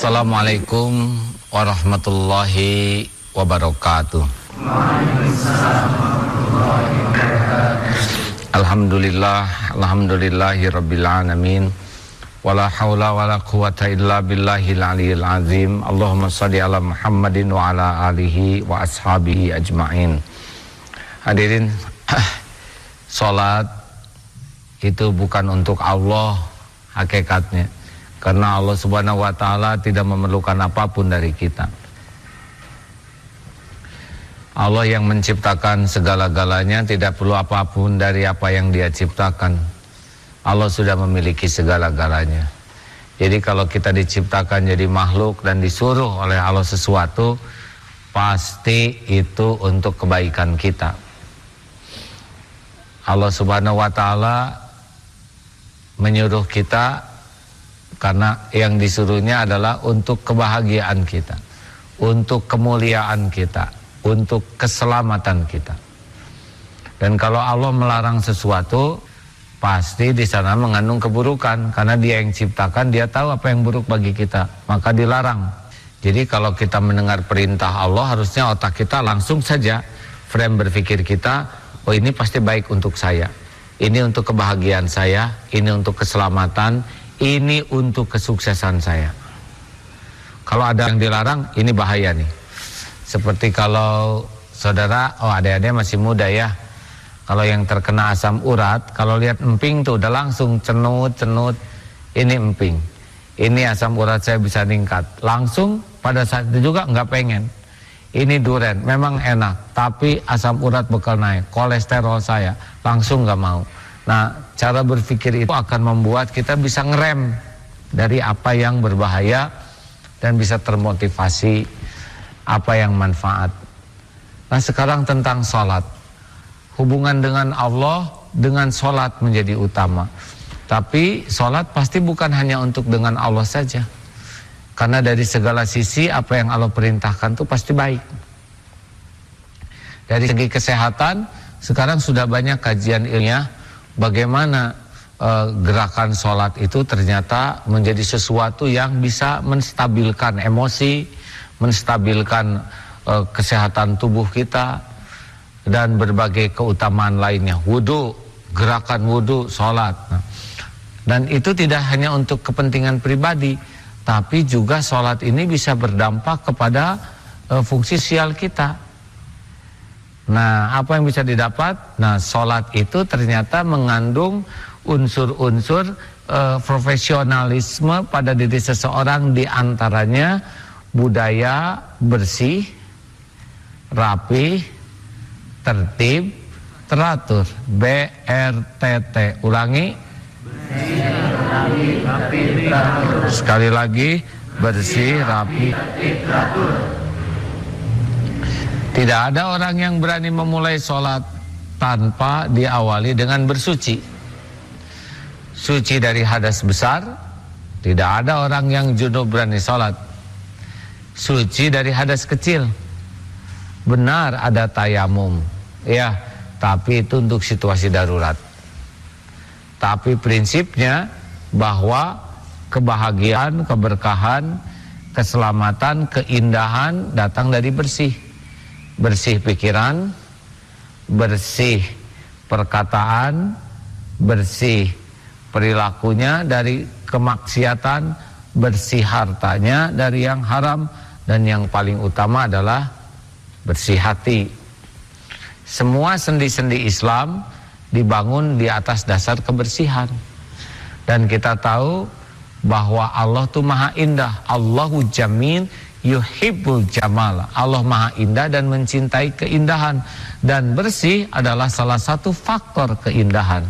Assalamualaikum warahmatullahi wabarakatuh. Alhamdulillahi rabbil alamin. Wala haula wala quwata illa billahil aliyil azim. Allahumma shalli ala Muhammadin wa ala alihi wa ashabihi ajma'in. Hadirin, salat itu bukan untuk Allah hakikatnya, karena Allah Subhanahu wa taala tidak memerlukan apapun dari kita. Allah yang menciptakan segala-galanya tidak perlu apapun dari apa yang Dia ciptakan. Allah sudah memiliki segala-galanya. Jadi kalau kita diciptakan jadi makhluk dan disuruh oleh Allah sesuatu, pasti itu untuk kebaikan kita. Allah Subhanahu wa taala menyuruh kita karena yang disuruhnya adalah untuk kebahagiaan kita, untuk kemuliaan kita, untuk keselamatan kita. Dan kalau Allah melarang sesuatu, pasti di sana mengandung keburukan, karena Dia yang ciptakan, Dia tahu apa yang buruk bagi kita, maka dilarang. Jadi kalau kita mendengar perintah Allah, harusnya otak kita langsung saja frame berpikir kita, oh ini pasti baik untuk saya, ini untuk kebahagiaan saya, ini untuk keselamatan, ini untuk kesuksesan saya. Kalau ada yang dilarang, ini bahaya nih. Seperti kalau saudara, oh adik-adik masih muda ya, kalau yang terkena asam urat, kalau lihat emping tuh udah langsung cenut-cenut, ini emping, ini asam urat saya bisa meningkat. Langsung pada saat itu juga nggak pengen. Ini duren, memang enak, tapi asam urat bakal naik, kolesterol saya, langsung nggak mau. Nah, cara berpikir itu akan membuat kita bisa ngerem dari apa yang berbahaya dan bisa termotivasi apa yang manfaat. Nah, sekarang tentang sholat. Hubungan dengan Allah dengan sholat menjadi utama. Tapi sholat pasti bukan hanya untuk dengan Allah saja, karena dari segala sisi apa yang Allah perintahkan itu pasti baik. Dari segi kesehatan, sekarang sudah banyak kajian ilmiah bagaimana gerakan sholat itu ternyata menjadi sesuatu yang bisa menstabilkan emosi, menstabilkan kesehatan tubuh kita, dan berbagai keutamaan lainnya. Wudu, gerakan wudu, sholat. Dan itu tidak hanya untuk kepentingan pribadi, tapi juga sholat ini bisa berdampak kepada fungsi sosial kita. Nah, apa yang bisa didapat? Nah, sholat itu ternyata mengandung unsur-unsur profesionalisme pada diri seseorang, diantaranya budaya bersih, rapi, tertib, teratur. BRTT. Ulangi. Bersih, rapi, teratur. Sekali lagi, bersih, rapi, teratur. Tidak ada orang yang berani memulai sholat tanpa diawali dengan bersuci. Suci dari hadas besar. Tidak ada orang yang junub berani sholat. Suci dari hadas kecil. Benar ada tayamum, ya, tapi itu untuk situasi darurat. Tapi prinsipnya bahwa kebahagiaan, keberkahan, keselamatan, keindahan datang dari bersih. Bersih pikiran, bersih perkataan, bersih perilakunya dari kemaksiatan, bersih hartanya dari yang haram, dan yang paling utama adalah bersih hati. Semua sendi-sendi Islam dibangun di atas dasar kebersihan. Dan kita tahu bahwa Allah itu maha indah. Allahu jamil yuhibbul jamal. Allah maha indah dan mencintai keindahan. Dan bersih adalah salah satu faktor keindahan.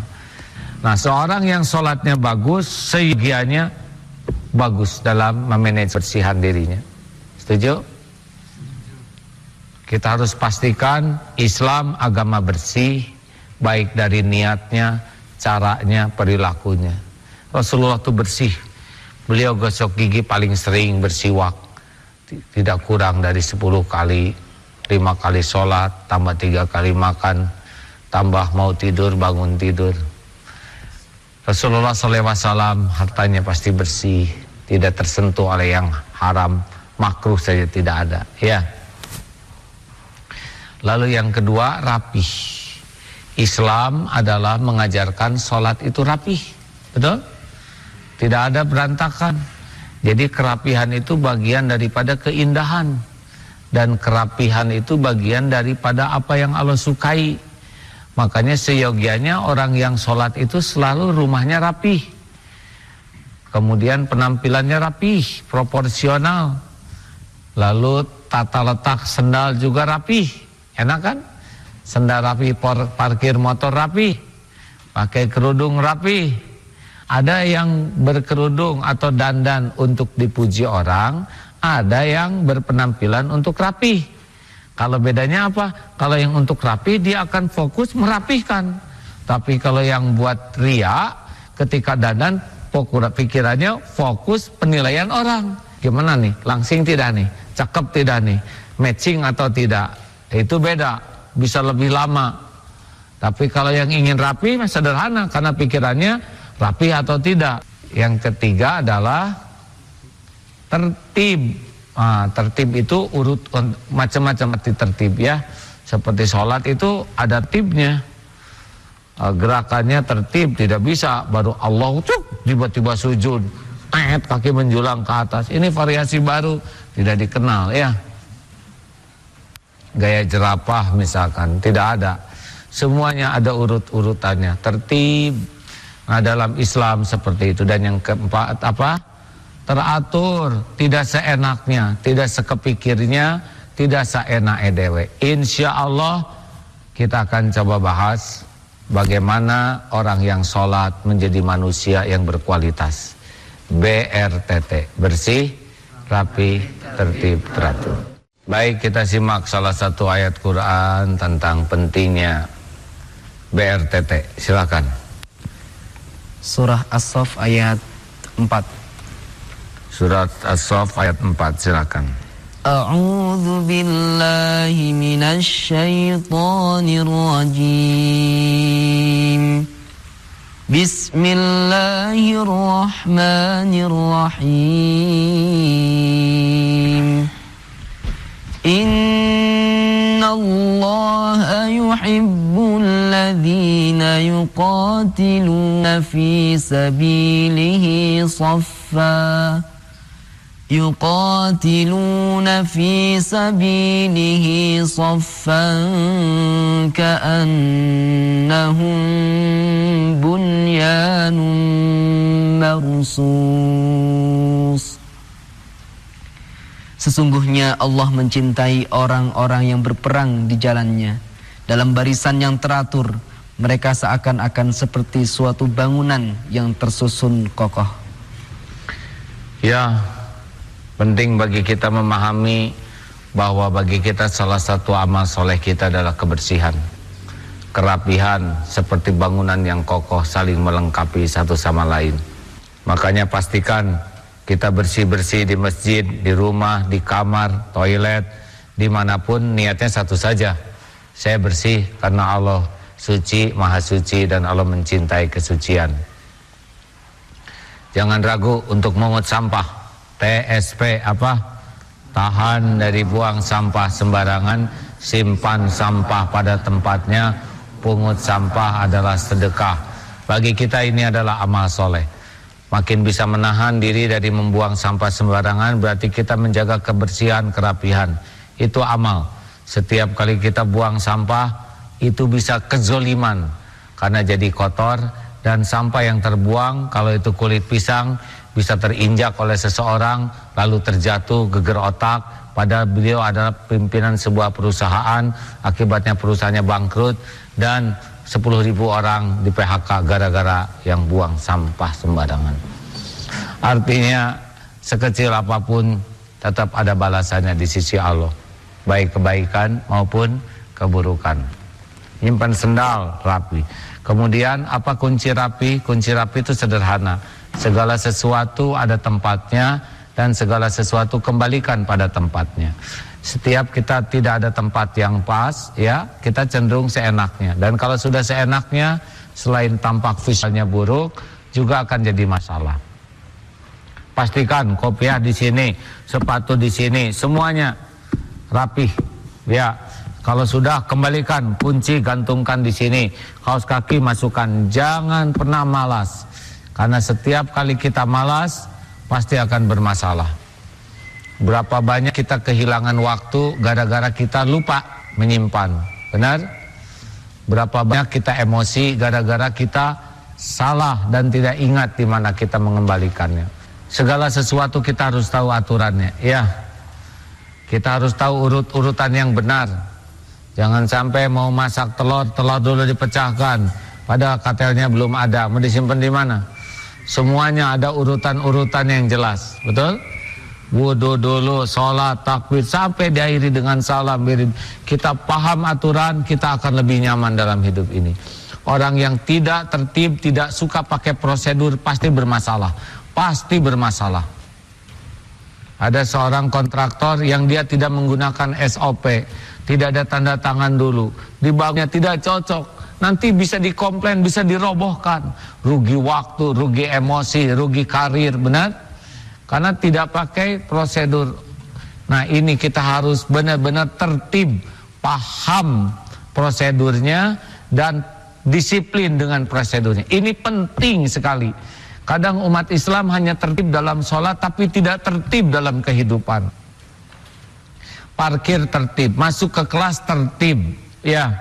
Nah, seorang yang sholatnya bagus, seyogianya bagus dalam memanage bersihan dirinya. Setuju? Kita harus pastikan Islam agama bersih, baik dari niatnya, caranya, perilakunya. Rasulullah itu bersih. Beliau gosok gigi paling sering, bersiwak. Tidak kurang dari 10 kali, 5 kali sholat, tambah 3 kali makan, tambah mau tidur, bangun tidur. Rasulullah SAW hartanya pasti bersih, tidak tersentuh oleh yang haram, makruh saja tidak ada, ya. Lalu yang kedua, rapih. Islam adalah mengajarkan sholat itu rapih, betul? Tidak ada berantakan. Jadi kerapihan itu bagian daripada keindahan, dan kerapihan itu bagian daripada apa yang Allah sukai. Makanya seyogianya orang yang sholat itu selalu rumahnya rapih, kemudian penampilannya rapih, proporsional, lalu tata letak sendal juga rapih. Enak kan? Sendal rapi, parkir motor rapi, pakai kerudung rapi. Ada yang berkerudung atau dandan untuk dipuji orang, ada yang berpenampilan untuk rapi. Kalau bedanya apa? Kalau yang untuk rapi dia akan fokus merapihkan. Tapi kalau yang buat ria, ketika dandan pikirannya fokus penilaian orang. Gimana nih? Langsing tidak nih? Cakep tidak nih? Matching atau tidak? Itu beda, bisa lebih lama. Tapi kalau yang ingin rapi sederhana, karena pikirannya rapi atau tidak. Yang ketiga adalah tertib. Tertib itu urut macam-macam arti tertib, ya. Seperti sholat itu ada tertibnya. Gerakannya tertib, tidak bisa baru Allah tiba-tiba sujud, kaki menjulang ke atas. Ini variasi baru, tidak dikenal, ya. Gaya jerapah misalkan, tidak ada. Semuanya ada urut-urutannya, tertib. Nah, dalam Islam seperti itu. Dan yang keempat apa? Teratur, tidak seenaknya, tidak sekepikirnya, tidak seenak edewe. Insya Allah kita akan coba bahas bagaimana orang yang sholat menjadi manusia yang berkualitas. BRTT, bersih, rapi, tertib, teratur. Baik, kita simak salah satu ayat Quran tentang pentingnya BRTT. Silakan. Surah As-Saff ayat 4. Surat As-Saff ayat 4, silakan. A'udzu billahi minasy syaithanir rajim. Bismillahirrahmanirrahim. Innallaha yuhibbul ladzina yuqatiluna fi sabilihi saffan ka'annahum bunyanun marsus. Sesungguhnya Allah mencintai orang-orang yang berperang di jalannya dalam barisan yang teratur. Mereka seakan-akan seperti suatu bangunan yang tersusun kokoh. Ya, penting bagi kita memahami bahwa bagi kita salah satu amal soleh kita adalah kebersihan, kerapihan, seperti bangunan yang kokoh saling melengkapi satu sama lain. Makanya pastikan kita bersih-bersih di masjid, di rumah, di kamar, toilet, dimanapun, niatnya satu saja. Saya bersih karena Allah suci, maha suci, dan Allah mencintai kesucian. Jangan ragu untuk memungut sampah. TSP apa? Tahan dari buang sampah sembarangan, simpan sampah pada tempatnya. Pungut sampah adalah sedekah. Bagi kita ini adalah amal soleh. Makin bisa menahan diri dari membuang sampah sembarangan, berarti kita menjaga kebersihan, kerapihan. Itu amal. Setiap kali kita buang sampah, itu bisa kezoliman, karena jadi kotor. Dan sampah yang terbuang, kalau itu kulit pisang, bisa terinjak oleh seseorang, lalu terjatuh, geger otak. Padahal beliau adalah pimpinan sebuah perusahaan, akibatnya perusahaannya bangkrut, dan 10.000 orang di PHK gara-gara yang buang sampah sembarangan. Artinya sekecil apapun tetap ada balasannya di sisi Allah, baik kebaikan maupun keburukan. Nyimpan sendal rapi. Kemudian apa kunci rapi? Kunci rapi itu sederhana. Segala sesuatu ada tempatnya, dan segala sesuatu kembalikan pada tempatnya. Setiap kita tidak ada tempat yang pas, ya, kita cenderung seenaknya. Dan kalau sudah seenaknya, selain tampak visualnya buruk, juga akan jadi masalah. Pastikan kopiah di sini, sepatu di sini, semuanya rapih. Ya, kalau sudah kembalikan, kunci gantungkan di sini, kaos kaki masukkan. Jangan pernah malas, karena setiap kali kita malas pasti akan bermasalah. Berapa banyak kita kehilangan waktu gara-gara kita lupa menyimpan, benar? Berapa banyak kita emosi gara-gara kita salah dan tidak ingat di mana kita mengembalikannya. Segala sesuatu kita harus tahu aturannya, ya. Kita harus tahu urut-urutan yang benar. Jangan sampai mau masak telur dulu dipecahkan, padahal katelnya belum ada. Mau disimpan di mana? Semuanya ada urutan-urutan yang jelas, betul? Wudu dulu, sholat, takbir, sampai diakhiri dengan salam. Kita paham aturan, kita akan lebih nyaman dalam hidup ini. Orang yang tidak tertib, tidak suka pakai prosedur, pasti bermasalah. Pasti bermasalah. Ada seorang kontraktor yang dia tidak menggunakan SOP, tidak ada tanda tangan dulu, dibangunnya tidak cocok, nanti bisa dikomplain, bisa dirobohkan, rugi waktu, rugi emosi, rugi karir, benar? Karena tidak pakai prosedur. Nah, ini kita harus benar-benar tertib, paham prosedurnya dan disiplin dengan prosedurnya. Ini penting sekali. Kadang umat Islam hanya tertib dalam sholat tapi tidak tertib dalam kehidupan. Parkir tertib, masuk ke kelas tertib. Ya,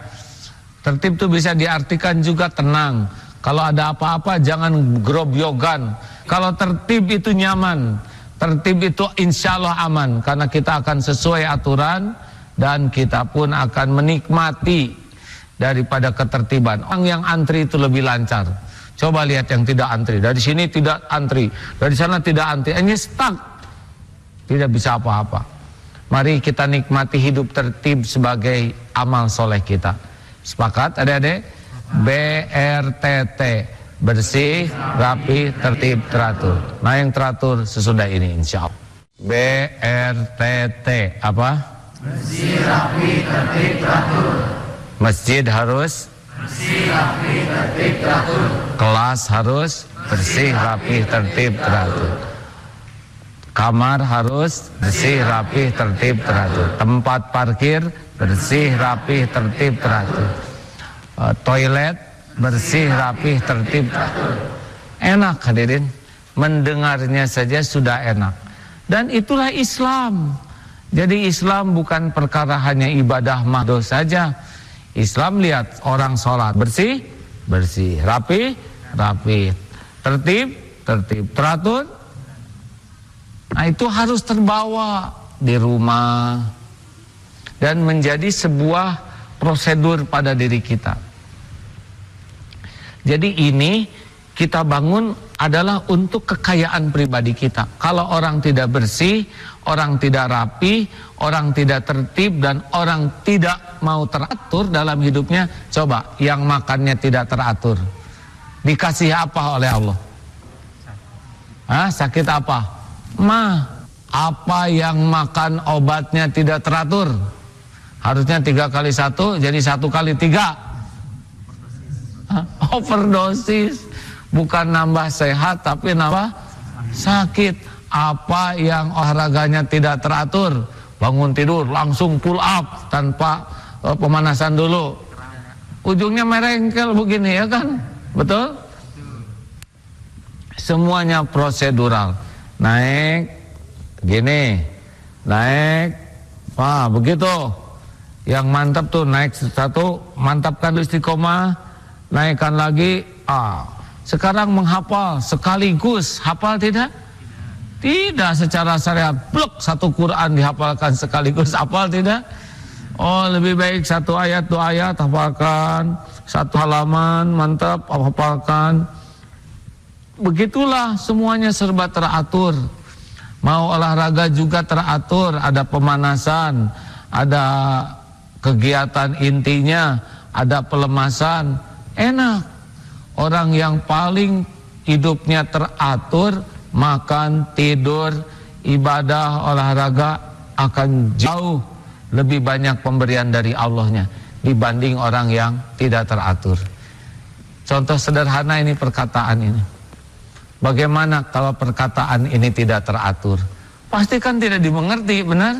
tertib itu bisa diartikan juga tenang. Kalau ada apa-apa jangan grobyogan. Kalau tertib itu nyaman, tertib itu insya Allah aman. Karena kita akan sesuai aturan dan kita pun akan menikmati daripada ketertiban. Orang yang antri itu lebih lancar. Coba lihat yang tidak antri. Dari sini tidak antri, dari sana tidak antri, hanya stuck, tidak bisa apa-apa. Mari kita nikmati hidup tertib sebagai amal soleh kita. Sepakat adik-adik? BRTT, bersih, rapi, tertib, teratur. Nah, yang teratur sesudah ini insya Allah. BRTT apa? Bersih, rapi, tertib, teratur. Masjid harus bersih, rapi, tertib, teratur. Kelas harus bersih, rapi, tertib, teratur. Kamar harus bersih, rapi, tertib, teratur. Tempat parkir bersih, rapi, tertib, teratur. Toilet bersih, rapi, tertib, teratur. Enak hadirin, mendengarnya saja sudah enak. Dan itulah Islam. Jadi Islam bukan perkara hanya ibadah mahdoh saja. Islam lihat orang sholat bersih, bersih, rapi, rapi, tertib, tertib, teratur. Nah, itu harus terbawa di rumah dan menjadi sebuah prosedur pada diri kita. Jadi ini kita bangun adalah untuk kekayaan pribadi kita. Kalau orang tidak bersih, orang tidak rapi, orang tidak tertib, dan orang tidak mau teratur dalam hidupnya, coba yang makannya tidak teratur, dikasih apa oleh Allah? Sakit apa? Apa yang makan obatnya tidak teratur? Harusnya 3 kali 1 jadi 1 kali 3. Overdosis. Bukan nambah sehat tapi nambah sakit. Apa yang olahraganya tidak teratur? Bangun tidur langsung pull up tanpa pemanasan dulu, ujungnya merengkel begini, ya kan? Betul? Semuanya prosedural. Naik gini, naik begitu. Yang mantap tuh naik 1, mantapkan istiqomah, naikkan lagi. Sekarang menghafal sekaligus, hafal tidak? Tidak secara syariat, blok 1 Quran dihafalkan sekaligus, hafal tidak? Oh, lebih baik 1 ayat 2 ayat hafalkan, 1 halaman mantap hafalkan. Begitulah semuanya serba teratur. Mau olahraga juga teratur, ada pemanasan, ada kegiatan intinya, ada pelemasan. Enak. Orang yang paling hidupnya teratur, makan, tidur, ibadah, olahraga, akan jauh lebih banyak pemberian dari Allahnya dibanding orang yang tidak teratur. Contoh sederhana ini perkataan ini. Bagaimana kalau perkataan ini tidak teratur? Pasti kan tidak dimengerti, benar?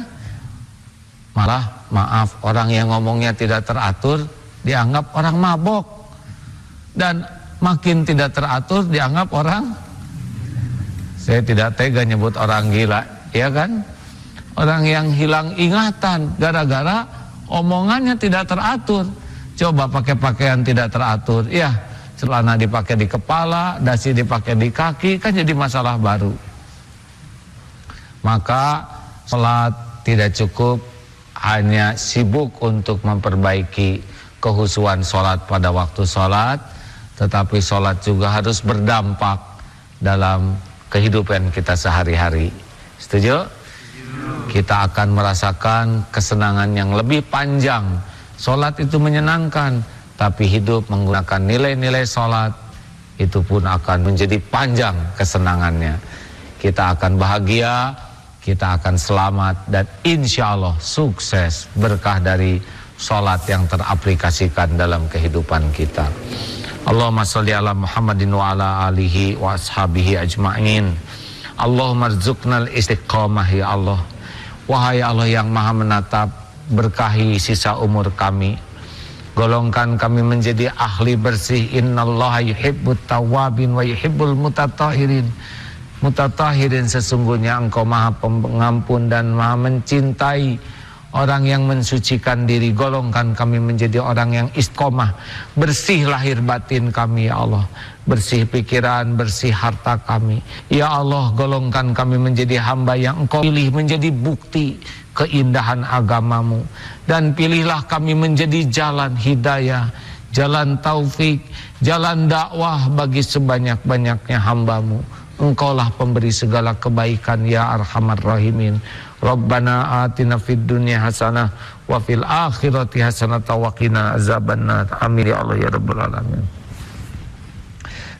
Malah, maaf, orang yang ngomongnya tidak teratur dianggap orang mabok. Dan makin tidak teratur dianggap orang, saya tidak tega nyebut orang gila, ya kan? Orang yang hilang ingatan gara-gara omongannya tidak teratur. Coba pakai pakaian tidak teratur, ya, celana dipakai di kepala, dasi dipakai di kaki, kan jadi masalah baru. Maka sholat tidak cukup hanya sibuk untuk memperbaiki kehusuan sholat pada waktu sholat, tetapi sholat juga harus berdampak dalam kehidupan kita sehari-hari. Setuju? Kita akan merasakan kesenangan yang lebih panjang. Sholat itu menyenangkan, tapi hidup menggunakan nilai-nilai sholat itu pun akan menjadi panjang kesenangannya. Kita akan bahagia, kita akan selamat, dan insya Allah sukses berkah dari sholat yang teraplikasikan dalam kehidupan kita. Allahumma sholli ala Muhammadin wa ala alihi wa ashabihi ajma'in. Allahumma rzuqnal istiqamah ya Allah. Wahai Allah yang maha menatap, berkahi sisa umur kami, golongkan kami menjadi ahli bersih. Innallaha yuhibbut tawwabin wa yuhibbul mutatahirin. Mutatahirin, sesungguhnya Engkau maha pengampun dan maha mencintai orang yang mensucikan diri. Golongkan kami menjadi orang yang istiqomah, bersih lahir batin kami ya Allah, bersih pikiran, bersih harta kami ya Allah. Golongkan kami menjadi hamba yang Engkau pilih menjadi bukti keindahan agamamu, dan pilihlah kami menjadi jalan hidayah, jalan taufik, jalan dakwah bagi sebanyak-banyaknya hambamu. Engkaulah pemberi segala kebaikan ya arhamar rahimin. Rabbana atina fid dunya hasanah wa fil akhirati hasanah wa qina azabannar. Amin ya Allah ya rabbal alamin.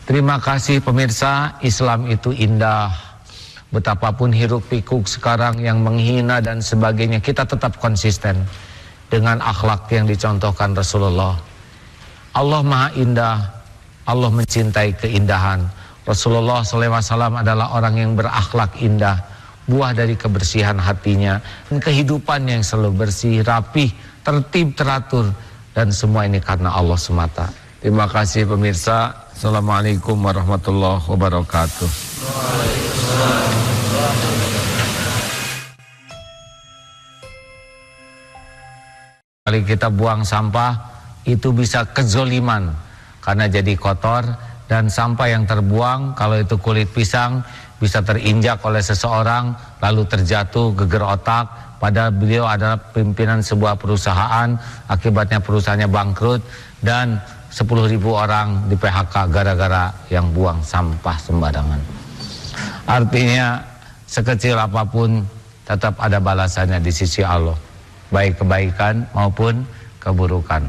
Terima kasih pemirsa, Islam itu indah. Betapapun hiruk pikuk sekarang yang menghina dan sebagainya, kita tetap konsisten dengan akhlak yang dicontohkan Rasulullah. Allah maha indah, Allah mencintai keindahan. Rasulullah SAW adalah orang yang berakhlak indah, buah dari kebersihan hatinya, dan kehidupan yang selalu bersih, rapih, tertib, teratur, dan semua ini karena Allah semata. Terima kasih pemirsa. Assalamualaikum warahmatullahi wabarakatuh. Kali kita buang sampah itu bisa kezoliman karena jadi kotor. Dan sampah yang terbuang, kalau itu kulit pisang, bisa terinjak oleh seseorang lalu terjatuh geger otak. Padahal beliau adalah pimpinan sebuah perusahaan, akibatnya perusahaannya bangkrut dan 10.000 orang di PHK gara-gara yang buang sampah sembarangan. Artinya sekecil apapun tetap ada balasannya di sisi Allah, baik kebaikan maupun keburukan.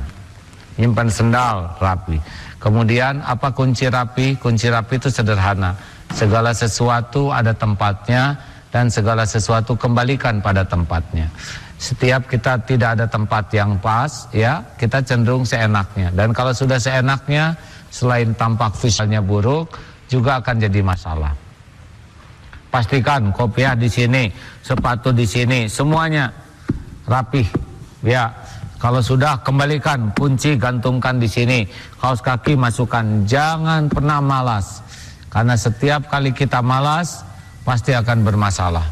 Nyimpan sendal rapi. Kemudian apa kunci rapi? Kunci rapi itu sederhana. Segala sesuatu ada tempatnya dan segala sesuatu kembalikan pada tempatnya. Setiap kita tidak ada tempat yang pas, ya, kita cenderung seenaknya. Dan kalau sudah seenaknya, selain tampak visualnya buruk, juga akan jadi masalah. Pastikan kopiah di sini, sepatu di sini, semuanya rapih, ya. Kalau sudah, kembalikan, kunci gantungkan di sini, kaos kaki masukkan. Jangan pernah malas, karena setiap kali kita malas pasti akan bermasalah.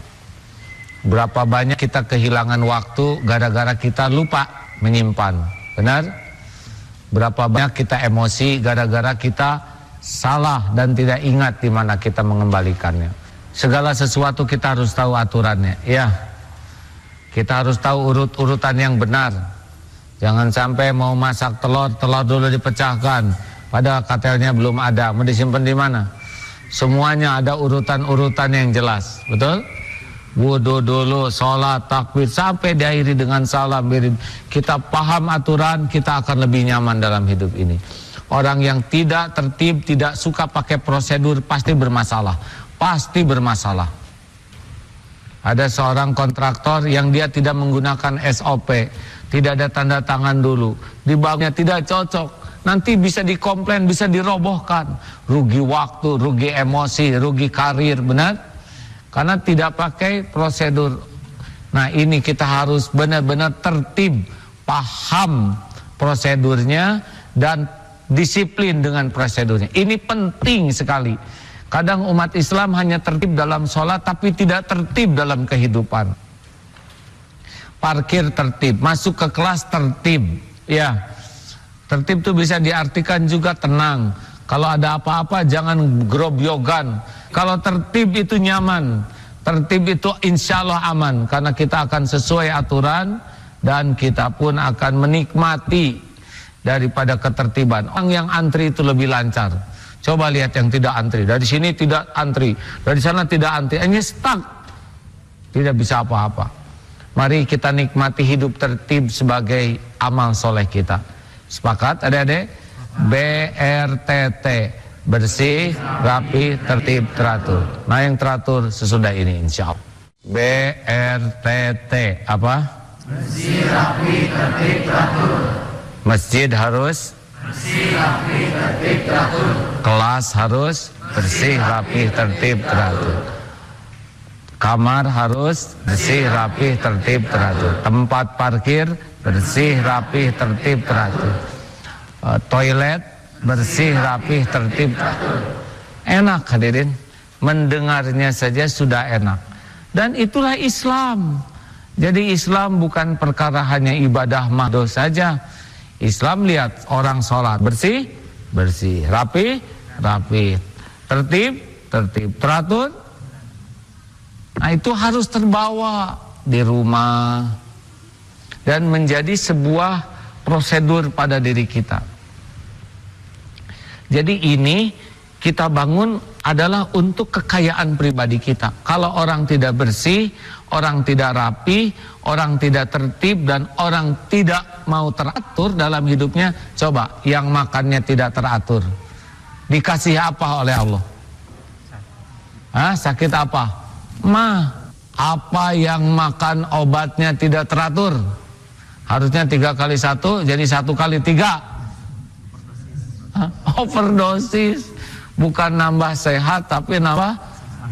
Berapa banyak kita kehilangan waktu gara-gara kita lupa menyimpan, benar? Berapa banyak kita emosi gara-gara kita salah dan tidak ingat di mana kita mengembalikannya. Segala sesuatu kita harus tahu aturannya, ya. Kita harus tahu urut-urutan yang benar. Jangan sampai mau masak telur dulu dipecahkan, padahal katelnya belum ada. Mau disimpan di mana? Semuanya ada urutan-urutan yang jelas, betul? Wudu dulu, sholat, takbir, sampai diakhiri dengan salam. Kita paham aturan, kita akan lebih nyaman dalam hidup ini. Orang yang tidak tertib, tidak suka pakai prosedur, pasti bermasalah. Pasti bermasalah. Ada seorang kontraktor yang dia tidak menggunakan SOP, tidak ada tanda tangan dulu, dibangunnya tidak cocok, nanti bisa dikomplain, bisa dirobohkan. Rugi waktu, rugi emosi, rugi karir, benar? Karena tidak pakai prosedur. Nah, ini kita harus benar-benar tertib, paham prosedurnya dan disiplin dengan prosedurnya. Ini penting sekali. Kadang umat Islam hanya tertib dalam sholat tapi tidak tertib dalam kehidupan. Parkir tertib, masuk ke kelas tertib. Ya, tertib itu bisa diartikan juga tenang. Kalau ada apa-apa jangan grobyogan. Kalau tertib itu nyaman, tertib itu insya Allah aman. Karena kita akan sesuai aturan dan kita pun akan menikmati daripada ketertiban. Orang yang antri itu lebih lancar. Coba lihat yang tidak antri. Dari sini tidak antri, dari sana tidak antri, hanya stuck, tidak bisa apa-apa. Mari kita nikmati hidup tertib sebagai amal soleh kita. Sepakat adik-adik? BRTT, bersih, rapi, tertib, teratur. Nah, yang teratur sesudah ini insya Allah. BRTT apa? Bersih, rapi, tertib, teratur. Masjid harus Bersih, rapi, tertib, teratur. kelas harus bersih, rapi, tertib, teratur. Kamar harus bersih, rapi, tertib, teratur. Tempat parkir bersih, rapi, tertib, teratur. Toilet bersih, rapi, tertib, teratur. Enak hadirin, mendengarnya saja sudah enak. Dan itulah Islam. Jadi Islam bukan perkara hanya ibadah mahdoh saja. Islam lihat orang sholat bersih, bersih, rapi, rapi, tertib, tertib, teratur. Nah, itu harus terbawa di rumah dan menjadi sebuah prosedur pada diri kita. Jadi ini kita bangun adalah untuk kekayaan pribadi kita. Kalau orang tidak bersih, orang tidak rapi, orang tidak tertib, dan orang tidak mau teratur dalam hidupnya, coba yang makannya tidak teratur, dikasih apa oleh Allah? Sakit apa? Apa yang makan obatnya tidak teratur? Harusnya 3 kali 1 jadi 1 kali 3. Overdosis. Bukan nambah sehat tapi nambah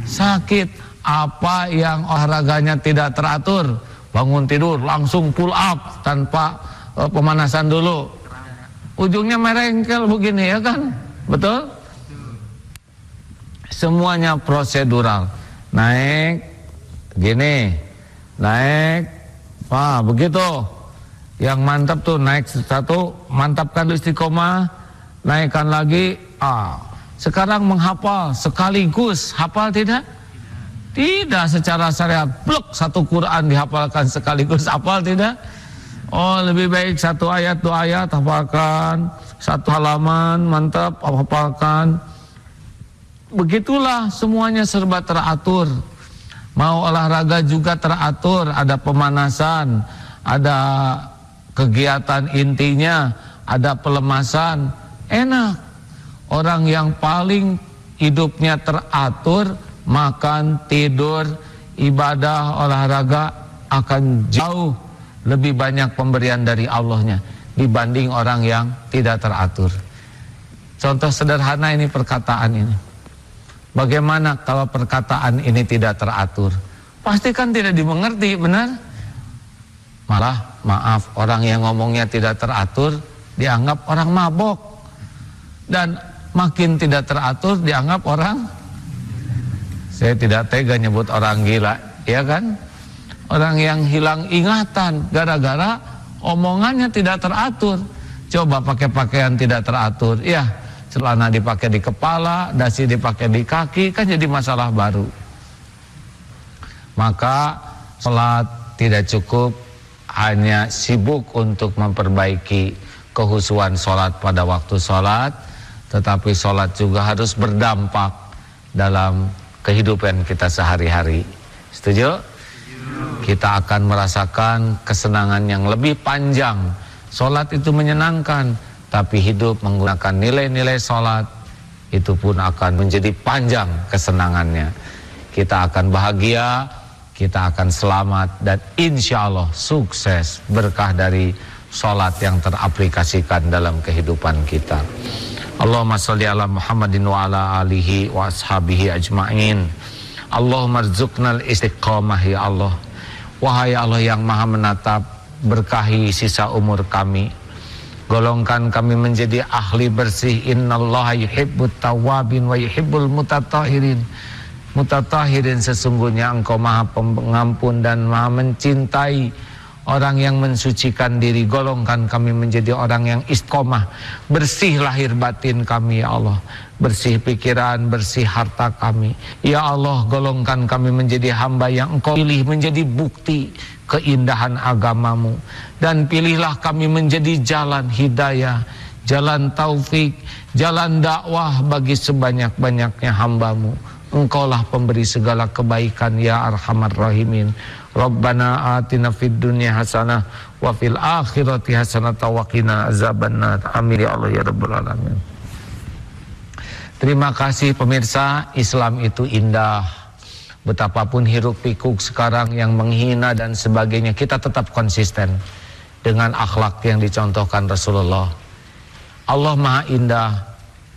sakit. Apa yang olahraganya tidak teratur? Bangun tidur langsung pull up tanpa pemanasan dulu, ujungnya merengkel begini, ya kan? Betul? Semuanya prosedural. Naik gini, naik begitu. Yang mantap tuh naik 1, mantapkan istiqomah, naikkan lagi. Sekarang menghafal sekaligus, hafal tidak? Tidak secara syariat, blok 1 Quran dihafalkan sekaligus, hafal tidak? Oh, lebih baik 1 ayat 2 ayat hafalkan, 1 halaman mantap hafalkan. Begitulah semuanya serba teratur. Mau olahraga juga teratur, ada pemanasan, ada kegiatan intinya, ada pelemasan. Enak. Orang yang paling hidupnya teratur, makan, tidur, ibadah, olahraga, akan jauh lebih banyak pemberian dari Allahnya dibanding orang yang tidak teratur. Contoh sederhana ini, perkataan ini. Bagaimana kalau perkataan ini tidak teratur? Pasti kan tidak dimengerti, benar? Malah, maaf, orang yang ngomongnya tidak teratur dianggap orang mabok. Dan makin tidak teratur dianggap orang, saya tidak tega nyebut orang gila, ya kan? Orang yang hilang ingatan gara-gara omongannya tidak teratur. Coba pakai pakaian tidak teratur, ya, celana dipakai di kepala, dasi dipakai di kaki, kan jadi masalah baru. Maka sholat tidak cukup hanya sibuk untuk memperbaiki kehusuan sholat pada waktu sholat, tetapi sholat juga harus berdampak dalam kehidupan kita sehari-hari. Setuju? Kita akan merasakan kesenangan yang lebih panjang. Sholat itu menyenangkan, tapi hidup menggunakan nilai-nilai sholat itu pun akan menjadi panjang kesenangannya. Kita akan bahagia, kita akan selamat, dan insya Allah sukses berkah dari salat yang teraplikasikan dalam kehidupan kita. Allahumma sholli ala Muhammadin wa ala alihi wa ashabihi ajma'in. Allahumma rzuqnal istiqamah ya Allah. Wahai Allah yang maha menatap, berkahi sisa umur kami, golongkan kami menjadi ahli bersih. Innallaha yuhibbut tawwabin wa yuhibbul mutatahhirin. Mutatahhirin, sesungguhnya Engkau maha pengampun dan maha mencintai orang yang mensucikan diri. Golongkan kami menjadi orang yang istiqomah, bersih lahir batin kami ya Allah, bersih pikiran, bersih harta kami ya Allah. Golongkan kami menjadi hamba yang Engkau pilih menjadi bukti keindahan agamamu, dan pilihlah kami menjadi jalan hidayah, jalan taufik, jalan dakwah bagi sebanyak-banyaknya hambamu. Engkaulah pemberi segala kebaikan ya arhamar rahimin. Rabbana atina fid dunya hasanah wa fil akhirati hasanah wa qina azabannar. Amin ya Allah ya rabbal alamin. Terima kasih pemirsa, Islam itu indah. Betapapun hiruk pikuk sekarang yang menghina dan sebagainya, kita tetap konsisten dengan akhlak yang dicontohkan Rasulullah. Allah maha indah,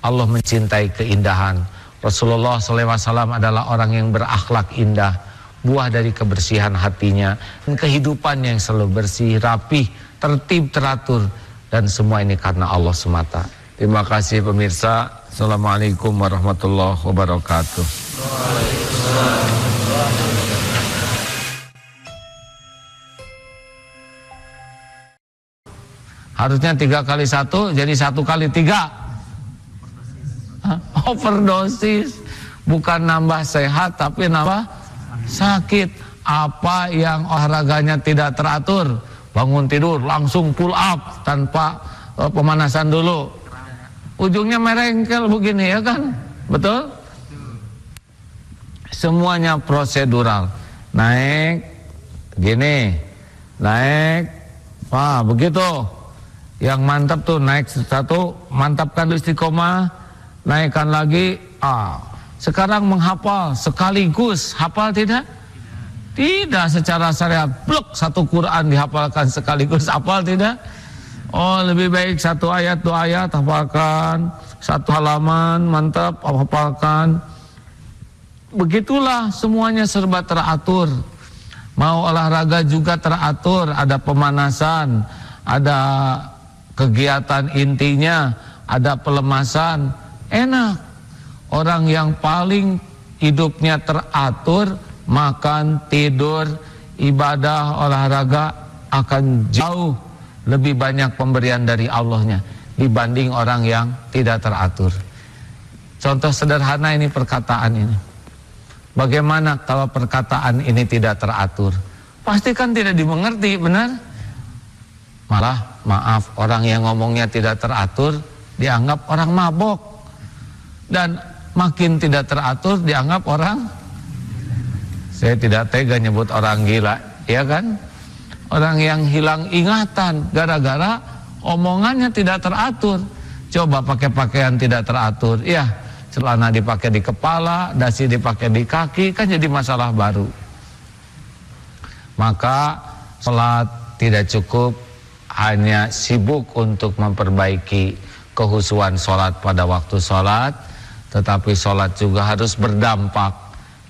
Allah mencintai keindahan. Rasulullah SAW adalah orang yang berakhlak indah, buah dari kebersihan hatinya, dan kehidupan yang selalu bersih, rapih, tertib, teratur, dan semua ini karena Allah semata. Terima kasih pemirsa. Assalamualaikum warahmatullahi wabarakatuh. Harusnya 3 kali 1 jadi 1 kali 3. Overdosis, bukan nambah sehat tapi nambah sakit. Apa yang olahraganya tidak teratur, bangun tidur langsung pull up tanpa pemanasan dulu, ujungnya merengkel begini ya kan, betul? Semuanya prosedural, naik gini, naik, begitu. Yang mantap tuh naik 1, mantapkan istiqomah, naikkan lagi. Sekarang menghafal sekaligus, hafal tidak? Tidak, secara syariat blok 1 Quran dihafalkan sekaligus, hafal tidak? Oh, lebih baik 1 ayat 2 ayat hafalkan, 1 halaman mantap hafalkan. Begitulah, semuanya serba teratur. Mau olahraga juga teratur, ada pemanasan, ada kegiatan intinya, ada pelemasan. Enak. Orang yang paling hidupnya teratur, makan, tidur, ibadah, olahraga, akan jauh lebih banyak pemberian dari Allahnya dibanding orang yang tidak teratur. Contoh sederhana ini, perkataan ini. Bagaimana kalau perkataan ini tidak teratur? Pasti kan tidak dimengerti, benar? Malah, maaf, orang yang ngomongnya tidak teratur dianggap orang mabok. Dan makin tidak teratur dianggap orang, saya tidak tega nyebut orang gila, ya kan? Orang yang hilang ingatan gara-gara omongannya tidak teratur. Coba pakai pakaian tidak teratur, ya, celana dipakai di kepala, dasi dipakai di kaki, kan jadi masalah baru. Maka salat tidak cukup hanya sibuk untuk memperbaiki kehusuan salat pada waktu salat, tetapi sholat juga harus berdampak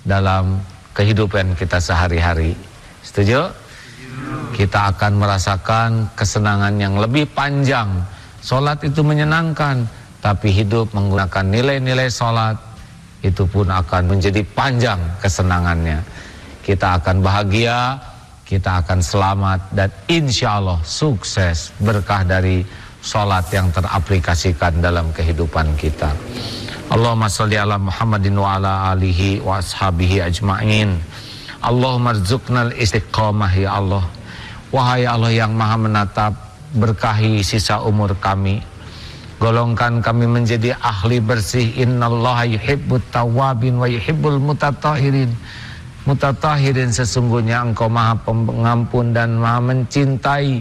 dalam kehidupan kita sehari-hari. Setuju? Kita akan merasakan kesenangan yang lebih panjang. Sholat itu menyenangkan, tapi hidup menggunakan nilai-nilai sholat itu pun akan menjadi panjang kesenangannya. Kita akan bahagia, kita akan selamat, dan insya Allah sukses berkah dari sholat yang teraplikasikan dalam kehidupan kita. Allahumma sholli ala Muhammadin wa ala alihi wa ashabihi ajma'in. Allahumma rzuqnal istiqamah ya Allah. Wahai Allah yang maha menatap, berkahi sisa umur kami, golongkan kami menjadi ahli bersih. Innallaha yuhibbut tawwabin wa yuhibbul mutatahhirin. Mutatahhirin, sesungguhnya Engkau maha pengampun dan maha mencintai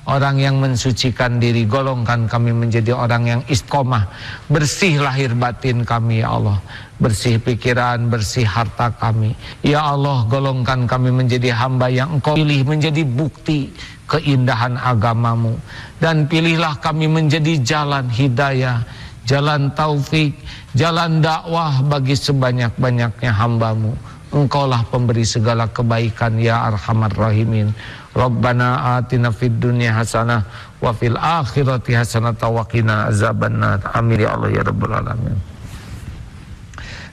orang yang mensucikan diri. Golongkan kami menjadi orang yang istiqomah. Bersih lahir batin kami ya Allah, bersih pikiran, bersih harta kami ya Allah. Golongkan kami menjadi hamba yang Engkau pilih menjadi bukti keindahan agamamu. Dan pilihlah kami menjadi jalan hidayah, jalan taufik, jalan dakwah bagi sebanyak-banyaknya hambamu. Engkaulah pemberi segala kebaikan ya arhamar rahimin. Rabbana atina fid dunya hasanah wa fil akhirati hasanah wa qina azabannar. Amin ya Allah ya rabbal alamin.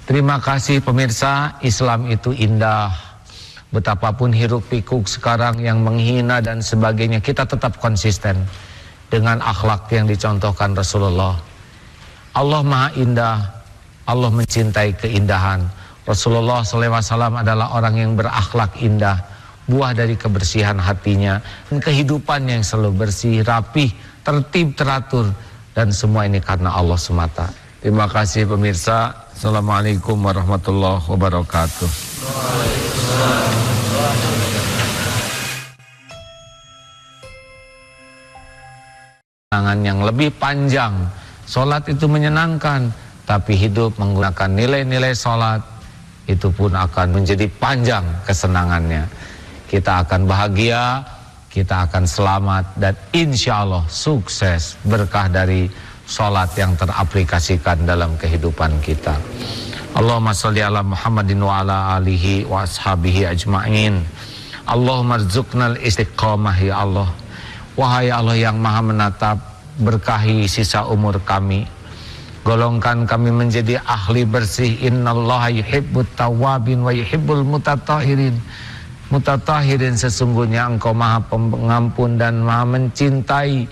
Terima kasih pemirsa, Islam itu indah. Betapapun hiruk pikuk sekarang yang menghina dan sebagainya, kita tetap konsisten dengan akhlak yang dicontohkan Rasulullah. Allah Maha Indah, Allah mencintai keindahan. Rasulullah SAW adalah orang yang berakhlak indah, buah dari kebersihan hatinya, dan kehidupan yang selalu bersih, rapih, tertib, teratur, dan semua ini karena Allah semata. Terima kasih pemirsa. Assalamualaikum warahmatullahi wabarakatuh. Tangan yang lebih panjang, sholat itu menyenangkan, tapi hidup menggunakan nilai-nilai sholat itu pun akan menjadi panjang kesenangannya. Kita akan bahagia, kita akan selamat, dan insya Allah sukses berkah dari sholat yang teraplikasikan dalam kehidupan kita. Allahumma sholli ala Muhammadin wa ala alihi wa ashabihi ajma'in. Allahumma rzuqnal istiqamah ya Allah. Wahai Allah yang maha menatap, berkahi sisa umur kami. Golongkan kami menjadi ahli bersih. Innallaha yuhibbut tawwabin wa yuhibbul mutatahirin. Mutatahirin, sesungguhnya Engkau maha pengampun dan maha mencintai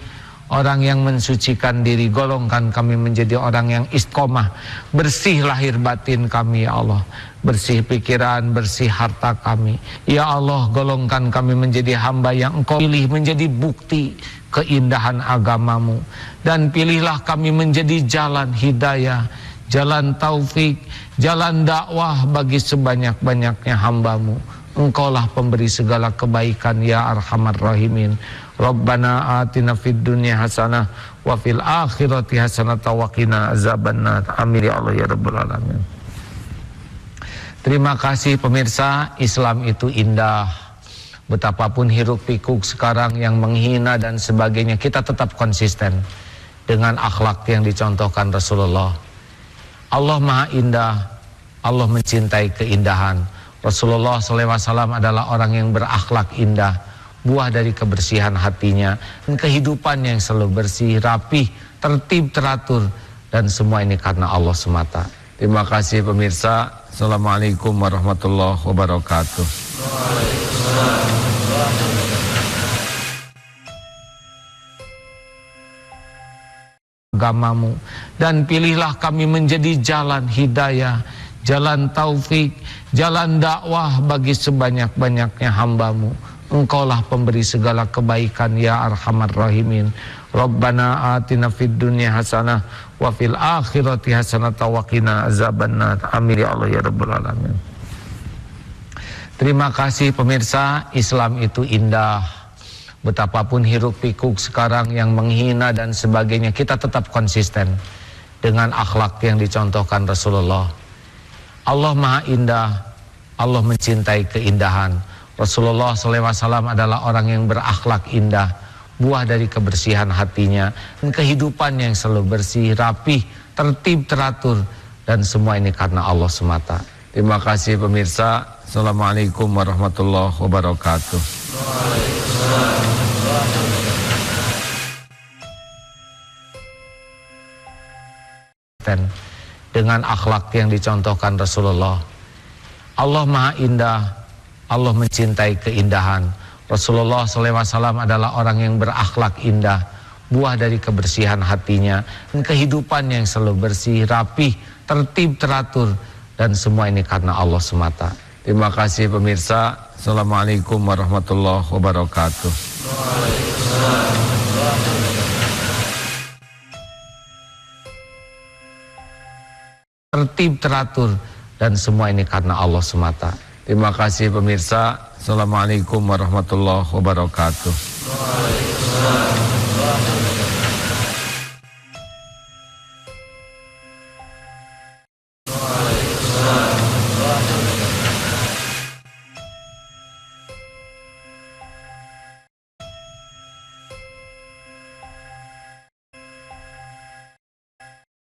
orang yang mensucikan diri. Golongkan kami menjadi orang yang istiqomah. Bersih lahir batin kami ya Allah, bersih pikiran, bersih harta kami ya Allah. Golongkan kami menjadi hamba yang Engkau pilih menjadi bukti keindahan agamamu. Dan pilihlah kami menjadi jalan hidayah, jalan taufik, jalan dakwah bagi sebanyak-banyaknya hambamu. Engkaulah pemberi segala kebaikan ya arhamar rahimin. Rabbana atina fid dunya hasanah wa fil akhirati hasanah wa qina azabannar. Amin ya Allah ya rabbal alamin. Terima kasih pemirsa, Islam itu indah. Betapapun hiruk pikuk sekarang yang menghina dan sebagainya, kita tetap konsisten dengan akhlak yang dicontohkan Rasulullah. Allah Maha Indah, Allah mencintai keindahan. Rasulullah SAW adalah orang yang berakhlak indah, buah dari kebersihan hatinya, dan kehidupan yang selalu bersih, rapih, tertib, teratur, dan semua ini karena Allah semata. Terima kasih pemirsa. Assalamualaikum warahmatullahi wabarakatuh. Agamamu, dan pilihlah kami menjadi jalan hidayah, jalan taufik, jalan dakwah bagi sebanyak-banyaknya hambamu. Engkaulah pemberi segala kebaikan ya arhamar rahimin. Rabbana atina fid dunya hasanah wa fil akhirati hasanah wa qina azabannar. Amin ya Allah ya rabbal alamin. Terima kasih pemirsa, Islam itu indah. Betapapun hiruk pikuk sekarang yang menghina dan sebagainya, kita tetap konsisten dengan akhlak yang dicontohkan Rasulullah. Allah Maha Indah, Allah mencintai keindahan. Rasulullah SAW adalah orang yang berakhlak indah, buah dari kebersihan hatinya, dan kehidupan yang selalu bersih, rapih, tertib, teratur, dan semua ini karena Allah semata. Terima kasih pemirsa. Assalamualaikum warahmatullahi wabarakatuh. Dengan akhlak yang dicontohkan Rasulullah. Allah Maha Indah, Allah mencintai keindahan. Rasulullah SAW adalah orang yang berakhlak indah, buah dari kebersihan hatinya, dan kehidupan yang selalu bersih, rapih, tertib, teratur, dan semua ini karena Allah semata. Terima kasih pemirsa. Assalamualaikum warahmatullahi wabarakatuh. Tertib, teratur, dan semua ini karena Allah semata. Terima kasih pemirsa. Assalamualaikum warahmatullahi wabarakatuh.